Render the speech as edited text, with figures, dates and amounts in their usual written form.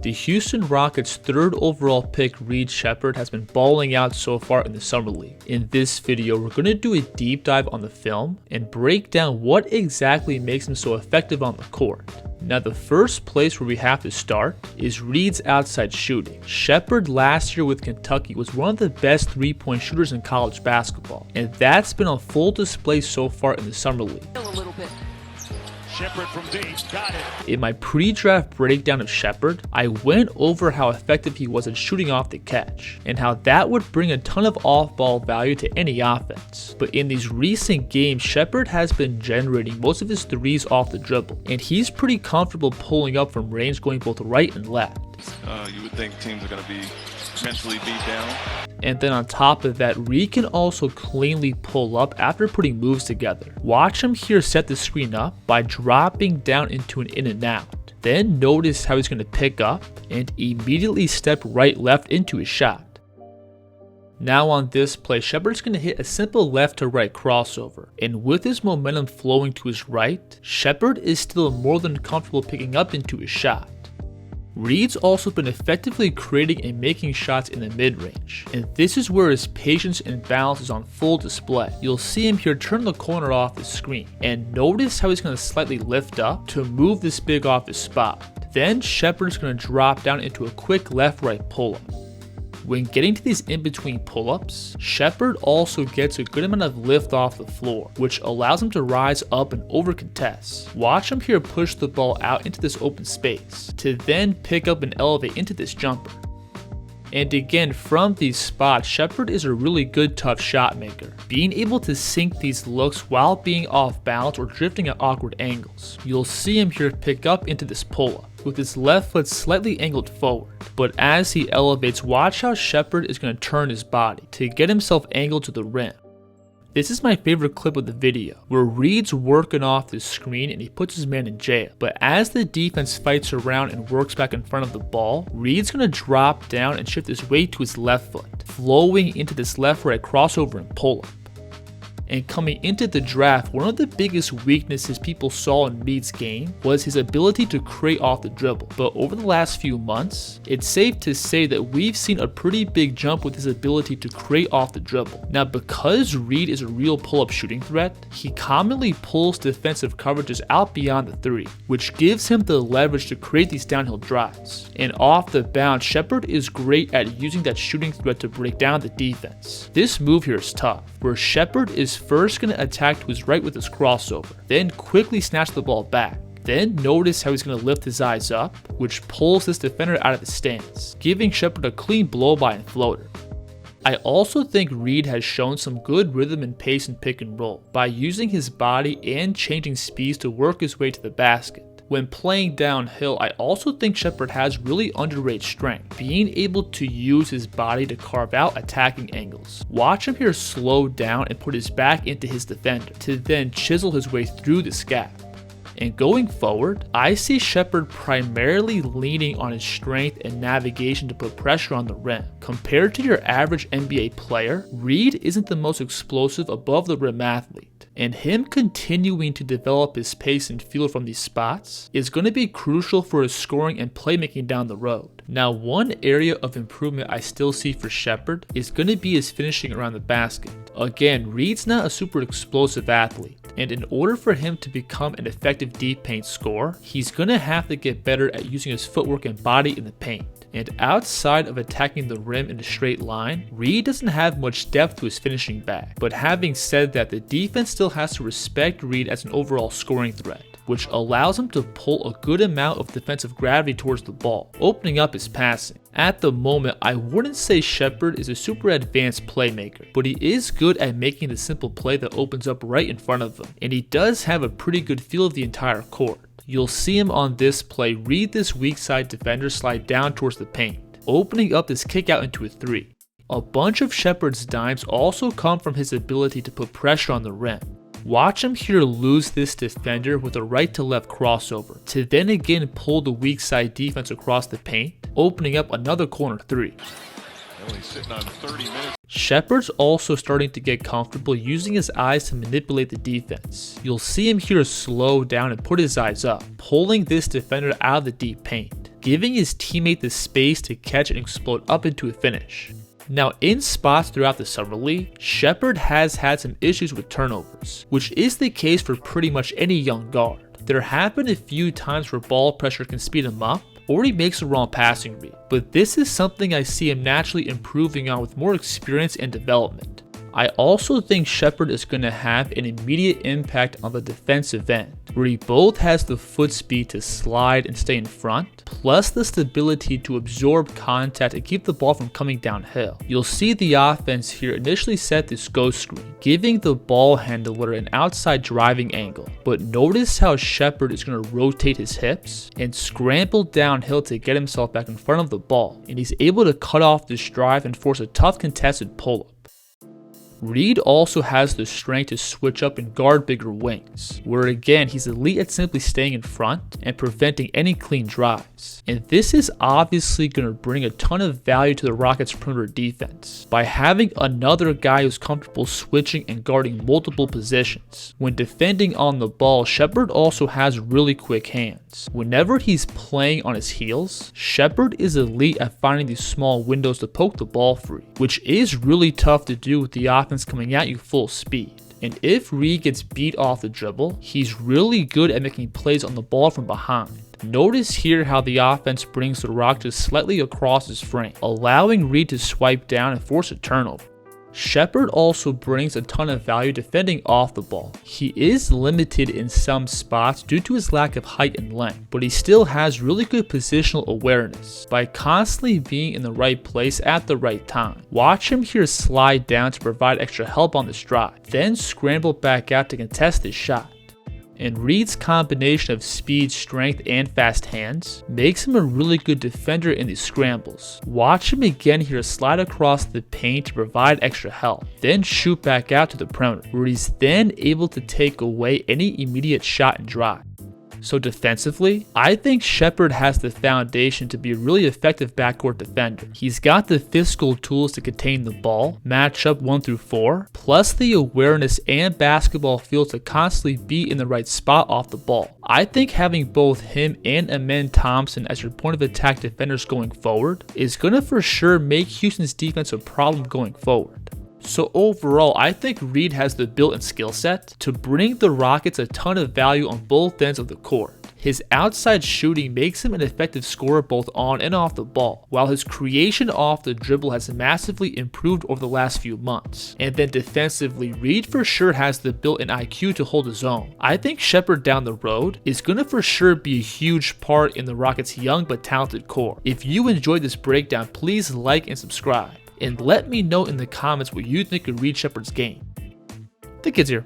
The Houston Rockets' 3rd overall pick Reed Sheppard has been balling out so far in the Summer League. In this video, we're going to do a deep dive on the film and break down what exactly makes him so effective on the court. Now, the first place where we have to start is Reed's outside shooting. Shepard last year with Kentucky was one of the best 3-point shooters in college basketball, and that's been on full display so far in the Summer League. Shepard from deep, got it. In my pre-draft breakdown of Shepard, I went over how effective he was at shooting off the catch, and how that would bring a ton of off-ball value to any offense. But in these recent games, Shepard has been generating most of his threes off the dribble, and he's pretty comfortable pulling up from range going both right and left. You would think teams are going to be mentally beat down. And then on top of that, Reed can also cleanly pull up after putting moves together. Watch him here set the screen up by dropping down into an in and out. Then notice how he's going to pick up and immediately step right left into his shot. Now on this play, Shepard's going to hit a simple left to right crossover, and with his momentum flowing to his right, Shepard is still more than comfortable picking up into his shot. Reed's also been effectively creating and making shots in the mid-range, and this is where his patience and balance is on full display. You'll see him here turn the corner off the screen, and notice how he's going to slightly lift up to move this big off his spot. Then Shepard's going to drop down into a quick left-right pull-up. When getting to these in-between pull-ups, Shepard also gets a good amount of lift off the floor, which allows him to rise up and over-contest. Watch him here push the ball out into this open space, to then pick up and elevate into this jumper. And again, from these spots, Shepard is a really good tough shot maker, being able to sink these looks while being off balance or drifting at awkward angles. You'll see him here pick up into this pull-up, with his left foot slightly angled forward. But as he elevates, watch how Shepard is going to turn his body to get himself angled to the rim. This is my favorite clip of the video, where Reed's working off the screen and he puts his man in jail. But as the defense fights around and works back in front of the ball, Reed's going to drop down and shift his weight to his left foot, flowing into this left-right crossover and pull-up. And coming into the draft, one of the biggest weaknesses people saw in Reed's game was his ability to create off the dribble. But over the last few months, it's safe to say that we've seen a pretty big jump with his ability to create off the dribble. Now, because Reed is a real pull-up shooting threat, he commonly pulls defensive coverages out beyond the 3, which gives him the leverage to create these downhill drives. And off the bounce, Shepard is great at using that shooting threat to break down the defense. This move here is tough, where Shepard is first going to attack to his right with his crossover, then quickly snatch the ball back. Then notice how he's going to lift his eyes up, which pulls this defender out of the stance, giving Shepard a clean blow-by and floater. I also think Reed has shown some good rhythm and pace in pick and roll by using his body and changing speeds to work his way to the basket. When playing downhill, I also think Shepard has really underrated strength, being able to use his body to carve out attacking angles. Watch him here slow down and put his back into his defender, to then chisel his way through this gap. And going forward, I see Shepard primarily leaning on his strength and navigation to put pressure on the rim. Compared to your average NBA player, Reed isn't the most explosive above the rim athlete. And him continuing to develop his pace and feel from these spots is going to be crucial for his scoring and playmaking down the road. Now, one area of improvement I still see for Shepard is going to be his finishing around the basket. Again, Reed's not a super explosive athlete, and in order for him to become an effective deep paint scorer, he's going to have to get better at using his footwork and body in the paint. And outside of attacking the rim in a straight line, Reed doesn't have much depth to his finishing bag. But having said that, the defense still has to respect Reed as an overall scoring threat, which allows him to pull a good amount of defensive gravity towards the ball, opening up his passing. At the moment, I wouldn't say Shepard is a super advanced playmaker, but he is good at making the simple play that opens up right in front of him, and he does have a pretty good feel of the entire court. You'll see him on this play read this weak side defender slide down towards the paint, opening up this kick out into a 3. A bunch of Shepard's dimes also come from his ability to put pressure on the rim. Watch him here lose this defender with a right to left crossover, to then again pull the weak side defense across the paint, opening up another corner 3. Only sitting on 30 minutes. Shepard's also starting to get comfortable using his eyes to manipulate the defense. You'll see him here slow down and put his eyes up, pulling this defender out of the deep paint. giving his teammate the space to catch and explode up into a finish. Now, in spots throughout the Summer League, Shepard has had some issues with turnovers, which is the case for pretty much any young guard. There have been a few times where ball pressure can speed him up, or he makes a wrong passing read, but this is something I see him naturally improving on with more experience and development. I also think Shepard is going to have an immediate impact on the defensive end, where he both has the foot speed to slide and stay in front, plus the stability to absorb contact and keep the ball from coming downhill. You'll see the offense here initially set this ghost screen, giving the ball handler an outside driving angle, but notice how Shepard is going to rotate his hips and scramble downhill to get himself back in front of the ball, and he's able to cut off this drive and force a tough contested pull-up. Reed also has the strength to switch up and guard bigger wings, where again he's elite at simply staying in front and preventing any clean drives. And this is obviously going to bring a ton of value to the Rockets' perimeter defense by having another guy who's comfortable switching and guarding multiple positions. When defending on the ball, Shepard also has really quick hands. Whenever he's playing on his heels, Shepard is elite at finding these small windows to poke the ball free, which is really tough to do with the offense coming at you full speed. And if Reed gets beat off the dribble, he's really good at making plays on the ball from behind. Notice here how the offense brings the rock just slightly across his frame, allowing Reed to swipe down and force a turnover. Shepard also brings a ton of value defending off the ball. He is limited in some spots due to his lack of height and length, but he still has really good positional awareness by constantly being in the right place at the right time. Watch him here slide down to provide extra help on this drive, then scramble back out to contest his shot. And Reed's combination of speed, strength, and fast hands makes him a really good defender in these scrambles. Watch him again here slide across the paint to provide extra help, then shoot back out to the perimeter, where he's then able to take away any immediate shot and drive. So defensively, I think Shepard has the foundation to be a really effective backcourt defender. He's got the physical tools to contain the ball, match up 1 through 4, plus the awareness and basketball feel to constantly be in the right spot off the ball. I think having both him and Amen Thompson as your point of attack defenders going forward is going to for sure make Houston's defense a problem going forward. So overall, I think Reed has the built-in skill set to bring the Rockets a ton of value on both ends of the court. His outside shooting makes him an effective scorer both on and off the ball, while his creation off the dribble has massively improved over the last few months. And then defensively, Reed for sure has the built-in IQ to hold his own. I think Shepard down the road is going to for sure be a huge part in the Rockets' young but talented core. If you enjoyed this breakdown, please like and subscribe. And let me know in the comments what you think of Reed Sheppard's game. The kid's here.